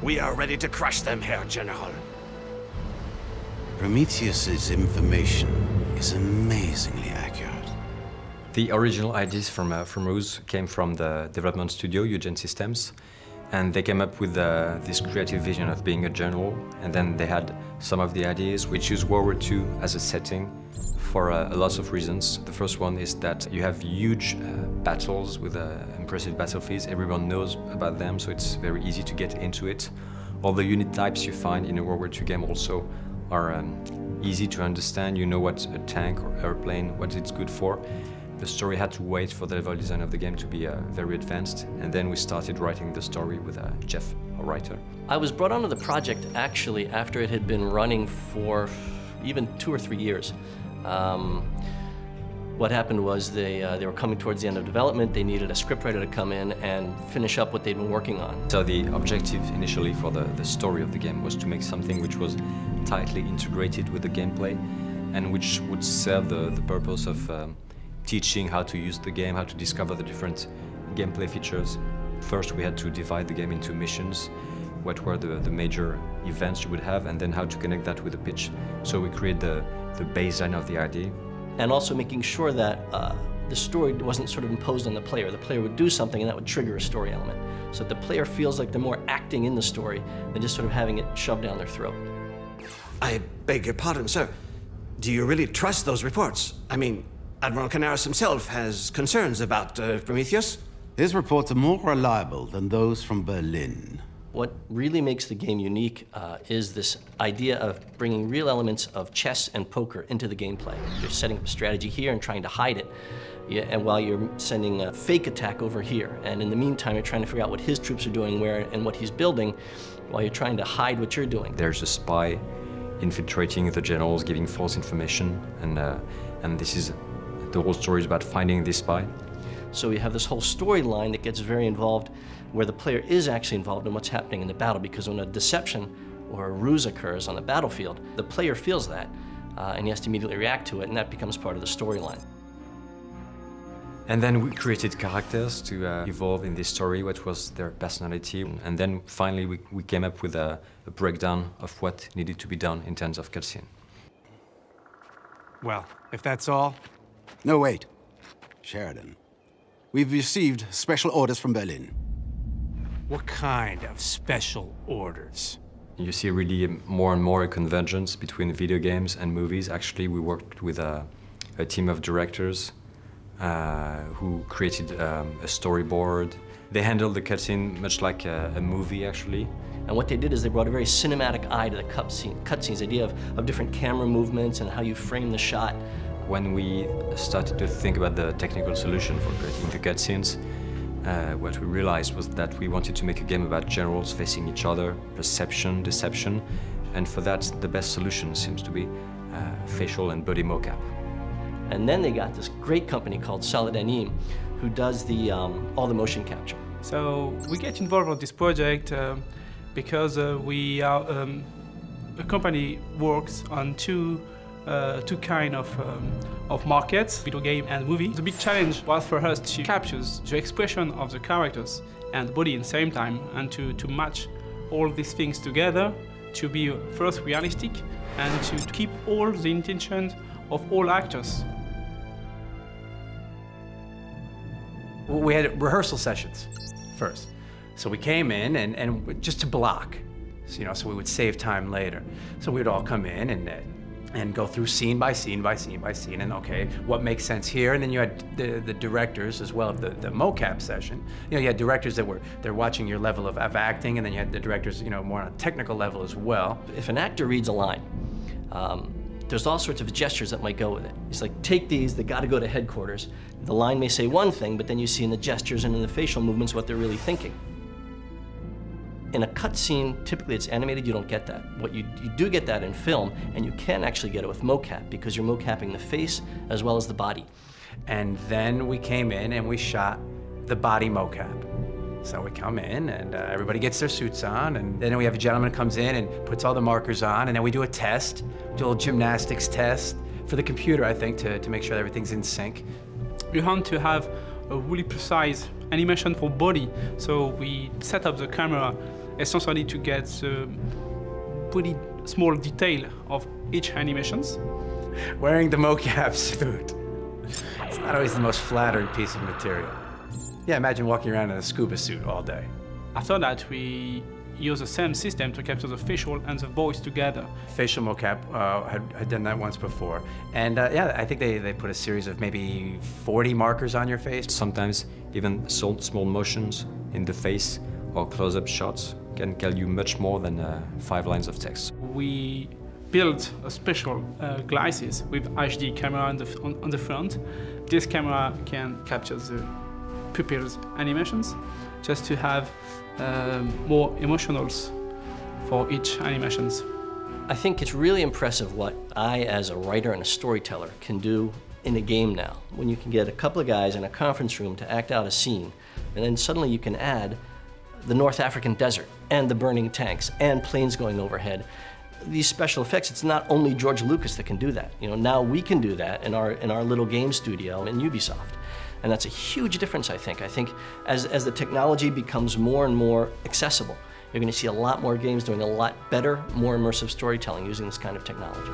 We are ready to crush them, Herr General. Prometheus's information is amazingly accurate. The original ideas from R.U.S.E came from the development studio, Eugen Systems, and they came up with this creative vision of being a general, and then they had some of the ideas. We choose World War II as a setting for a lot of reasons. The first one is that you have huge battles with impressive battlefields. Everyone knows about them, so it's very easy to get into it. All the unit types you find in a World War II game also are easy to understand. You know what a tank or airplane, what it's good for. The story had to wait for the level design of the game to be very advanced, and then we started writing the story with Jeff, a writer. I was brought onto the project actually after it had been running for even 2 or 3 years. What happened was they were coming towards the end of development. They needed a scriptwriter to come in and finish up what they'd been working on. So the objective initially for the story of the game was to make something which was tightly integrated with the gameplay and which would serve the purpose of teaching how to use the game, how to discover the different gameplay features. First, we had to divide the game into missions, what were the major events you would have, and then how to connect that with the pitch. So we create the baseline of the idea. And also making sure that the story wasn't sort of imposed on the player. The player would do something and that would trigger a story element. So that the player feels like they're more acting in the story than just sort of having it shoved down their throat. I beg your pardon, sir. Do you really trust those reports? I mean, Admiral Canaris himself has concerns about Prometheus. His reports are more reliable than those from Berlin. What really makes the game unique is this idea of bringing real elements of chess and poker into the gameplay. You're setting up a strategy here and trying to hide it, and while you're sending a fake attack over here. And in the meantime, you're trying to figure out what his troops are doing where and what he's building while you're trying to hide what you're doing. There's a spy infiltrating the generals, giving false information, and this is the whole story is about finding this spy. So you have this whole storyline that gets very involved, where the player is actually involved in what's happening in the battle, because when a deception or a ruse occurs on the battlefield, the player feels that, and he has to immediately react to it, and that becomes part of the storyline. And then we created characters to evolve in this story, what was their personality, and then finally we came up with a breakdown of what needed to be done in terms of cutscene. Well, if that's all... No, wait. Sheridan. We've received special orders from Berlin. What kind of special orders? You see really more and more a convergence between video games and movies. Actually, we worked with a team of directors who created a storyboard. They handled the cutscene much like a movie, actually. And what they did is they brought a very cinematic eye to the cutscenes, the idea of different camera movements and how you frame the shot. When we started to think about the technical solution for creating the cutscenes, what we realized was that we wanted to make a game about generals facing each other, perception, deception, and for that, the best solution seems to be facial and body mocap. And then they got this great company called Solidanim, who does all the motion capture. So we get involved with this project because we are the company works on two kind of markets, video game and movie. The big challenge was for us to capture the expression of the characters and the body at the same time, and to match all these things together, to be first realistic and to keep all the intentions of all actors. We had rehearsal sessions first. So we came in and just to block, so we would save time later. So we would all come in and go through scene by scene by scene by scene, and okay, what makes sense here? And then you had the directors as well of the mocap session. You had directors they're watching your level of acting, and then you had the directors, more on a technical level as well. If an actor reads a line, there's all sorts of gestures that might go with it. It's like, take these, they gotta go to headquarters. The line may say one thing, but then you see in the gestures and in the facial movements what they're really thinking. In a cutscene, typically it's animated, you don't get that. You do get that in film, and you can actually get it with mocap, because you're mocapping the face as well as the body. And then we came in and we shot the body mocap. So we come in and everybody gets their suits on, and then we have a gentleman who comes in and puts all the markers on, and then we do a test, do a little gymnastics test for the computer, I think, to make sure that everything's in sync. We want to have a really precise animation for body, so we set up the camera essentially to get the pretty small detail of each animations. Wearing the mocap suit. It's not always the most flattering piece of material. Yeah, imagine walking around in a scuba suit all day. After that, we use the same system to capture the facial and the voice together. Facial mocap had done that once before. And yeah, I think they put a series of maybe 40 markers on your face. Sometimes even small motions in the face or close-up shots can tell you much more than 5 lines of text. We built a special glasses with HD camera on the front. This camera can capture the pupils animations just to have more emotionals for each animations. I think it's really impressive what I, as a writer and a storyteller, can do in a game now. When you can get a couple of guys in a conference room to act out a scene, and then suddenly you can add the North African desert, and the burning tanks, and planes going overhead. These special effects, it's not only George Lucas that can do that. You know, now we can do that in our little game studio in Ubisoft. And that's a huge difference, I think. I think as the technology becomes more and more accessible, you're going to see a lot more games doing a lot better, more immersive storytelling using this kind of technology.